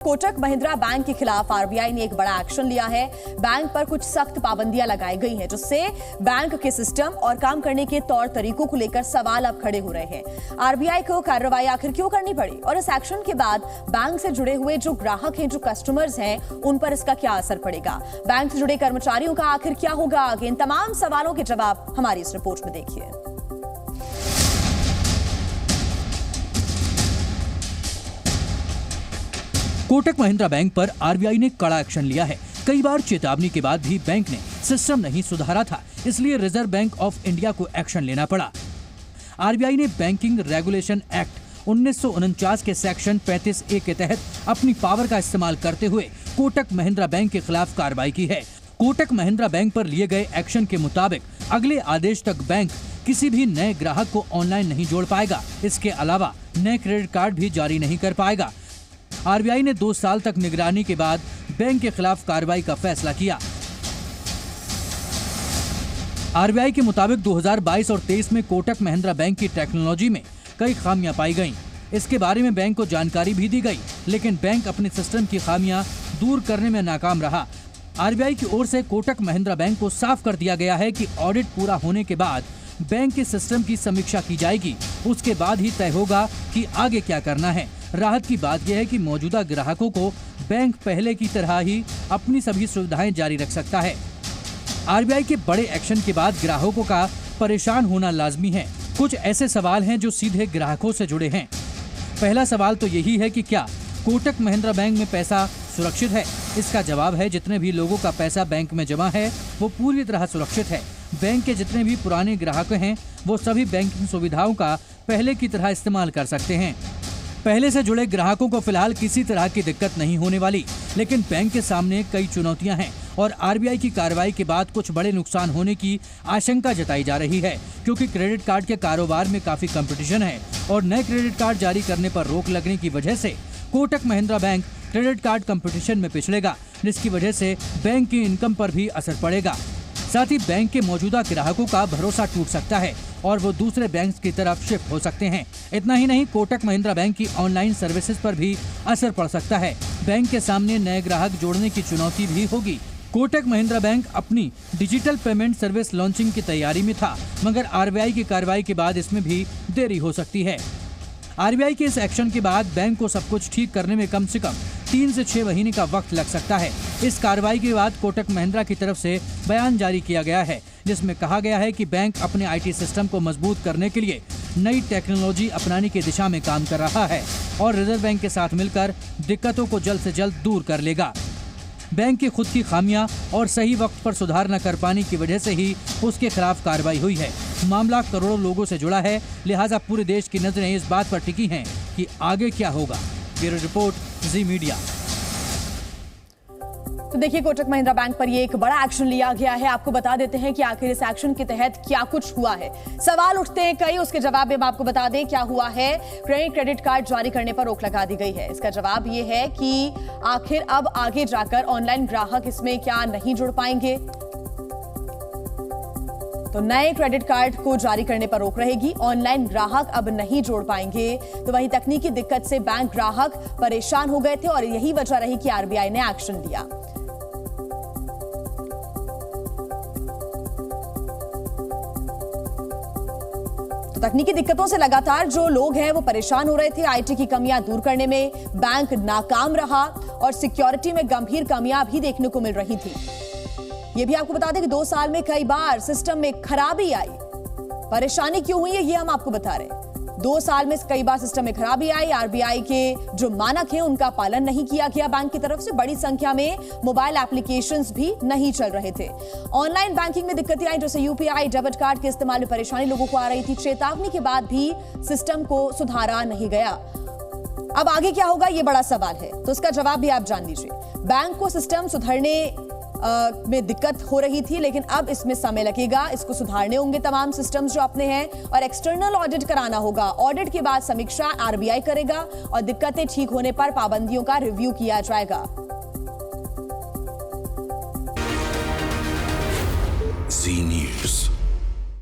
Kotak Mahindra bank के खिलाफ RBI ने एक बड़ा एक्शन लिया है। बैंक पर कुछ सख्त पाबंदियां लगाई गई हैं, जिससे बैंक के सिस्टम और काम करने के तौर तरीकों को लेकर सवाल अब खड़े हो रहे हैं। आरबीआई को कार्रवाई आखिर क्यों करनी पड़ी और इस एक्शन के बाद बैंक से जुड़े हुए जो ग्राहक हैं, जो कस्टमर्स हैं, उन पर इसका क्या असर पड़ेगा? बैंक से जुड़े कर्मचारियों का आखिर क्या होगा आगे? इन तमाम सवालों के जवाब हमारी इस रिपोर्ट में देखिए। कोटक महिंद्रा बैंक पर आरबीआई ने कड़ा एक्शन लिया है। कई बार चेतावनी के बाद भी बैंक ने सिस्टम नहीं सुधारा था, इसलिए रिजर्व बैंक ऑफ इंडिया को एक्शन लेना पड़ा। आरबीआई ने बैंकिंग रेगुलेशन एक्ट 1949 के सेक्शन 35A के तहत अपनी पावर का इस्तेमाल करते हुए कोटक महिंद्रा बैंक के खिलाफ कार्रवाई की है। कोटक महिंद्रा बैंक पर लिए गए एक्शन के मुताबिक अगले आदेश तक बैंक किसी भी नए ग्राहक को ऑनलाइन नहीं जोड़ पाएगा। इसके अलावा नए क्रेडिट कार्ड भी जारी नहीं कर पाएगा। आरबीआई ने 2 साल तक निगरानी के बाद बैंक के खिलाफ कार्रवाई का फैसला किया। आरबीआई के मुताबिक 2022 और 23 में कोटक महिंद्रा बैंक की टेक्नोलॉजी में कई खामियां पाई गईं। इसके बारे में बैंक को जानकारी भी दी गई, लेकिन बैंक अपने सिस्टम की खामियां दूर करने में नाकाम रहा। आरबीआई की ओर से कोटक महिंद्रा बैंक को साफ कर दिया गया है कि ऑडिट पूरा होने के बाद बैंक के सिस्टम की समीक्षा की जाएगी। उसके बाद ही तय होगा कि आगे क्या करना है। राहत की बात यह है कि मौजूदा ग्राहकों को बैंक पहले की तरह ही अपनी सभी सुविधाएं जारी रख सकता है। आरबीआई के बड़े एक्शन के बाद ग्राहकों का परेशान होना लाजमी है। कुछ ऐसे सवाल हैं जो सीधे ग्राहकों से जुड़े हैं। पहला सवाल तो यही है कि क्या कोटक महिंद्रा बैंक में पैसा सुरक्षित है? इसका जवाब है, जितने भी लोगों का पैसा बैंक में जमा है वो पूरी तरह सुरक्षित है। बैंक के जितने भी पुराने ग्राहक हैं वो सभी बैंकिंग सुविधाओं का पहले की तरह इस्तेमाल कर सकते हैं। पहले से जुड़े ग्राहकों को फिलहाल किसी तरह की दिक्कत नहीं होने वाली, लेकिन बैंक के सामने कई चुनौतियां हैं और आरबीआई की कार्रवाई के बाद कुछ बड़े नुकसान होने की आशंका जताई जा रही है, क्योंकि क्रेडिट कार्ड के कारोबार में काफी कंपटीशन है और नए क्रेडिट कार्ड जारी करने पर रोक लगने की वजह से Kotak Mahindra bank credit card competition में पिछड़ेगा, जिसकी वजह से बैंक की इनकम पर भी असर पड़ेगा। साथ ही बैंक के मौजूदा ग्राहकों का भरोसा टूट सकता है और वो दूसरे बैंक की तरफ शिफ्ट हो सकते हैं। इतना ही नहीं, कोटक महिंद्रा बैंक की ऑनलाइन सर्विसेज पर भी असर पड़ सकता है। बैंक के सामने नए ग्राहक जोड़ने की चुनौती भी होगी। कोटक महिंद्रा बैंक अपनी डिजिटल पेमेंट सर्विस लॉन्चिंग की तैयारी में था, मगर आरबीआई की कार्रवाई के बाद इसमें भी देरी हो सकती है। आरबीआई के इस एक्शन के बाद बैंक को सब कुछ ठीक करने में कम से कम 3 से 6 महीने का वक्त लग सकता है। इस कार्रवाई के बाद कोटक महिंद्रा की तरफ से बयान जारी किया गया है, जिसमें कहा गया है कि बैंक अपने आईटी सिस्टम को मजबूत करने के लिए नई टेक्नोलॉजी अपनाने की दिशा में काम कर रहा है और रिजर्व बैंक के साथ मिलकर दिक्कतों को जल्द से जल्द दूर कर लेगा। बैंक की खुद की खामियां और सही वक्त पर सुधार न कर पाने की वजह से ही उसके खिलाफ कार्रवाई हुई है। मामला करोड़ों लोगों से जुड़ा है, लिहाजा पूरे देश की नजरें इस बात पर टिकी हैं कि आगे क्या होगा। ब्यूरो रिपोर्ट, जी मीडिया। तो देखिए, कोटक महिंद्रा बैंक पर ये एक बड़ा एक्शन लिया गया है। आपको बता देते हैं कि आखिर इस एक्शन के तहत क्या कुछ हुआ है। सवाल उठते हैं कई, उसके जवाब में हम आपको बता दें क्या हुआ है। क्रेडिट कार्ड जारी करने पर रोक लगा दी गई है। इसका जवाब ये है कि आखिर अब आगे जाकर ऑनलाइन ग्राहक इसमें क्या नहीं जुड़ पाएंगे। तो नए क्रेडिट कार्ड को जारी करने पर रोक रहेगी। ऑनलाइन ग्राहक अब नहीं जोड़ पाएंगे। तो वहीं तकनीकी दिक्कत से बैंक ग्राहक परेशान हो गए थे और यही वजह रही कि आरबीआई ने एक्शन लिया। तकनीकी दिक्कतों से लगातार जो लोग हैं वो परेशान हो रहे थे। आईटी की कमियां दूर करने में बैंक नाकाम रहा और सिक्योरिटी में गंभीर कमियां भी देखने को मिल रही थी। ये भी आपको बता दें कि 2 साल में कई बार सिस्टम में खराबी आई। परेशानी क्यों हुई है ये हम आपको बता रहे हैं। 2 साल में कई बार सिस्टम में खराबी आई। आरबीआई के जो मानक हैं उनका पालन नहीं किया गया बैंक की तरफ से। बड़ी संख्या में मोबाइल एप्लीकेशंस भी नहीं चल रहे थे। ऑनलाइन बैंकिंग में दिक्कतें आई, जैसे यूपीआई, डेबिट कार्ड के इस्तेमाल में परेशानी लोगों को आ रही थी। चेतावनी के बाद भी सिस्टम को सुधारा नहीं गया। अब आगे क्या होगा ये बड़ा सवाल है, तो इसका जवाब भी आप जान लीजिए। बैंक को सिस्टम सुधरने में दिक्कत हो रही थी, लेकिन अब इसमें समय लगेगा। इसको सुधारने होंगे तमाम सिस्टम्स जो अपने हैं और एक्सटर्नल ऑडिट कराना होगा। ऑडिट के बाद समीक्षा आरबीआई करेगा और दिक्कतें ठीक होने पर पाबंदियों का रिव्यू किया जाएगा।